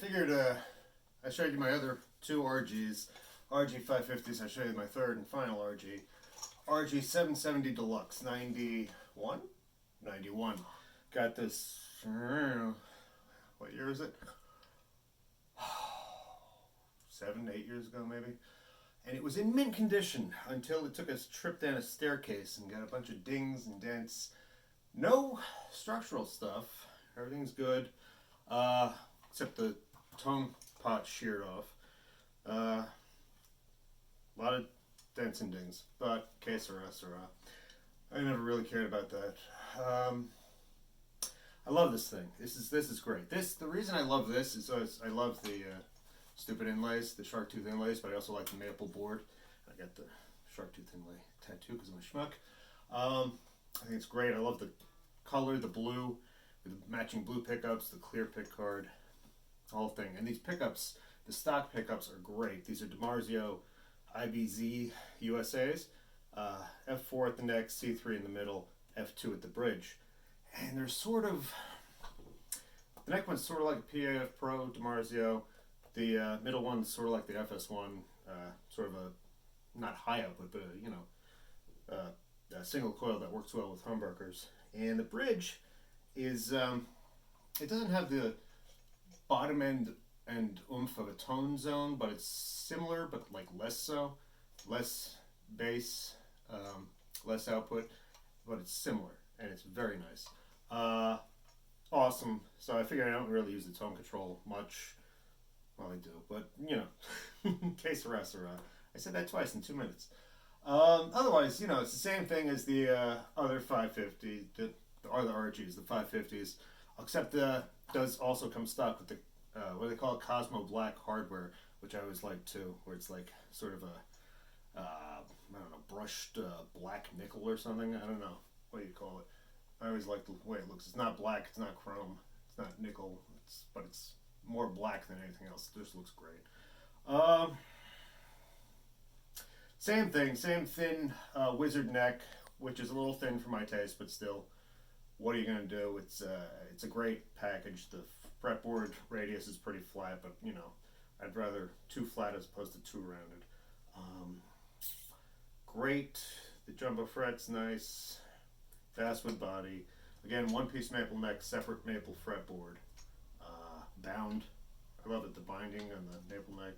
figured I showed you my other two RGs, RG 550s. I showed you my third and final RG 770 Deluxe 91, 91. Got this. What year is it? 7, 8 years ago, maybe. And it was in mint condition until it took a trip down a staircase and got a bunch of dings and dents. No structural stuff. Everything's good, except the tone pot sheared off. A lot of dents and dings, but que sera, sera. I never really cared about that. I love this thing. This is great. The reason I love this is I love the stupid inlays, the shark tooth inlays, but I also like the maple board. I got the shark tooth inlay tattoo because I'm a schmuck. I think it's great. I love the color, the blue, with the matching blue pickups, the clear pick card, the whole thing. And these pickups, the stock pickups are great. These are DiMarzio IBZ USAs, F4 at the neck, C3 in the middle, F2 at the bridge. And they're sort of, the neck one's sort of like a PAF Pro DiMarzio. The middle one's sort of like the FS1, sort of a, not high output, but a single coil that works well with humbuckers. And the bridge is, it doesn't have the bottom end and oomph of a tone zone, but it's similar, but like less so. Less bass, less output, but it's similar, and it's very nice. Awesome. So I figure I don't really use the tone control much. Well, I do, but you know, que sera, sera. I said that twice in 2 minutes. Otherwise, you know, it's the same thing as the other 550, the other RGs, the 550s, except does also come stock with the what do they call it, Cosmo Black hardware, which I always like too, where it's like sort of a I don't know, brushed black nickel or something. I don't know what you call it. I always like the way it looks. It's not black, it's not chrome, it's not nickel, but it's more black than anything else. It just looks great. Same thing, same thin wizard neck, which is a little thin for my taste, but still, what are you going to do? It's a great package. The fretboard radius is pretty flat, but you know, I'd rather too flat as opposed to too rounded. Great. The jumbo fret's nice. Basswood body. Again, one-piece maple neck, separate maple fretboard. Bound. I love it, the binding on the maple neck.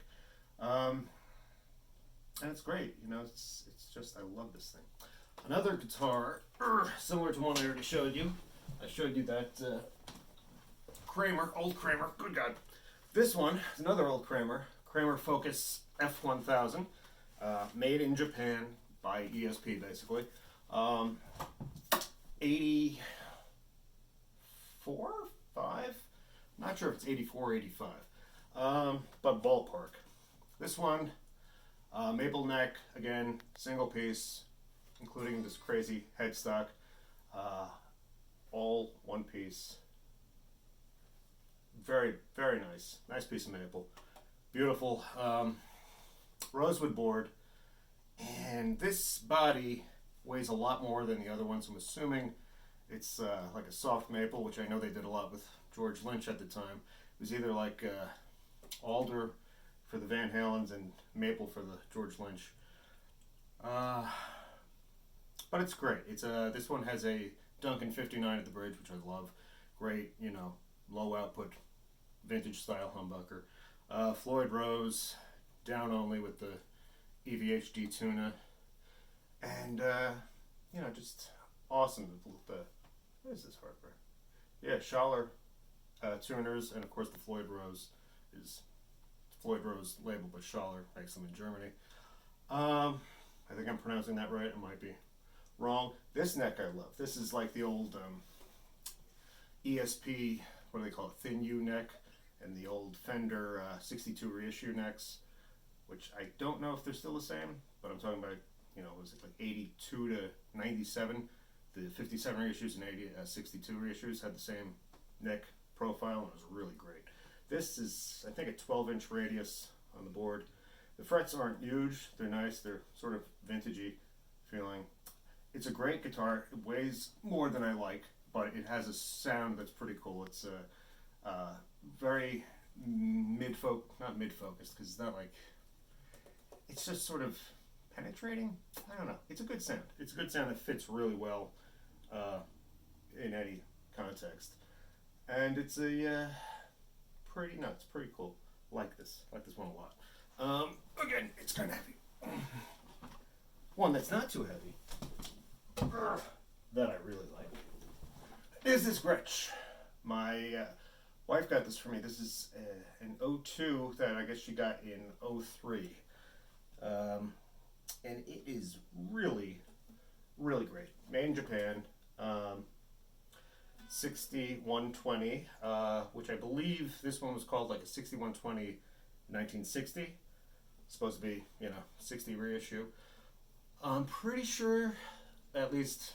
And it's great. You know, it's just, I love this thing. Another guitar, similar to one I already showed you. I showed you that Kramer, old Kramer, good God. This one is another old Kramer, Kramer Focus F1000, made in Japan by ESP, basically. 84, 5? Not sure if it's 84 or 85, but ballpark. This one, maple neck, again, single piece, including this crazy headstock, all one piece. Very, very nice. Nice piece of maple. Beautiful rosewood board. And this body weighs a lot more than the other ones. I'm assuming it's like a soft maple, which I know they did a lot with George Lynch at the time. It was either like alder for the Van Halens and maple for the George Lynch. But it's great. It's this one has a Duncan 59 at the bridge, which I love. Great, you know, low output, vintage style humbucker. Floyd Rose, down only with the EVHD tuna, and you know, just awesome. What is this hardware? Yeah, Schaller tuners, and of course the Floyd Rose is Floyd Rose label, but Schaller makes them in Germany. I think I'm pronouncing that right. I might be wrong. This neck I love. This is like the old ESP, what do they call it, thin U neck, and the old Fender 62 reissue necks, which I don't know if they're still the same, but I'm talking about, you know, was it like 82 to 97? The 57 reissues and 62 reissues had the same neck profile, and it was really great. This is, I think, a 12-inch radius on the board. The frets aren't huge. They're nice. They're sort of vintagey feeling. It's a great guitar. It weighs more than I like, but it has a sound that's pretty cool. It's very not mid-focused, because it's not like, it's just sort of penetrating. I don't know. It's a good sound. It's a good sound that fits really well in any context, and it's a pretty nuts, pretty cool. Like this one a lot. Again, it's kind of heavy. One that's not too heavy that I really like is this Gretsch. My wife got this for me. This is an '02 that I guess she got in '03. And it is really, really great. Made in Japan. 6120, which I believe this one was called like a 6120 1960. Supposed to be, 60 reissue. I'm pretty sure, at least,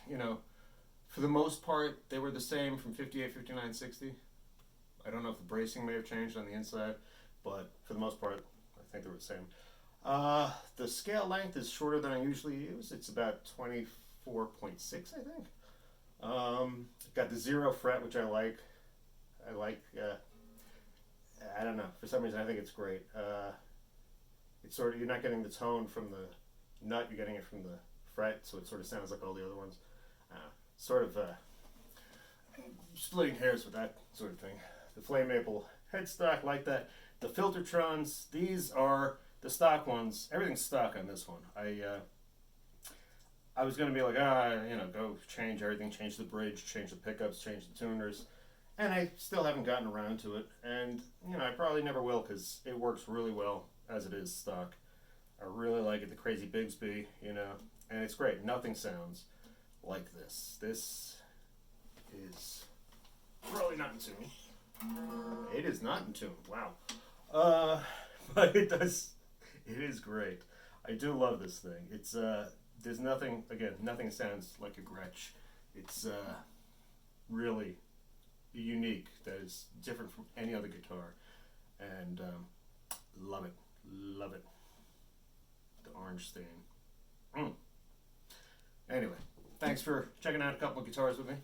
for the most part, they were the same from 58, 59, 60. I don't know if the bracing may have changed on the inside, but for the most part, I think they were the same. The scale length is shorter than I usually use. It's about 24.6, I think. Got the 0 fret, which I like. I don't know. For some reason, I think it's great. It's sort of, you're not getting the tone from the nut, you're getting it from the fret, so it sort of sounds like all the other ones. Sort of splitting hairs with that sort of thing. The Flame Maple headstock, like that. The Filtertrons, these are the stock ones. Everything's stock on this one. I was going to be like, go change everything, change the bridge, change the pickups, change the tuners. And I still haven't gotten around to it. And, I probably never will, because it works really well as it is stock. I really like it, the Crazy Bigsby, and it's great. Nothing sounds like this. This is really not in tune. It is not in tune. Wow. But it is great. I do love this thing. It's, there's nothing sounds like a Gretsch. It's really unique, that is different from any other guitar. And love it. The orange stain. Anyway, thanks for checking out a couple of guitars with me.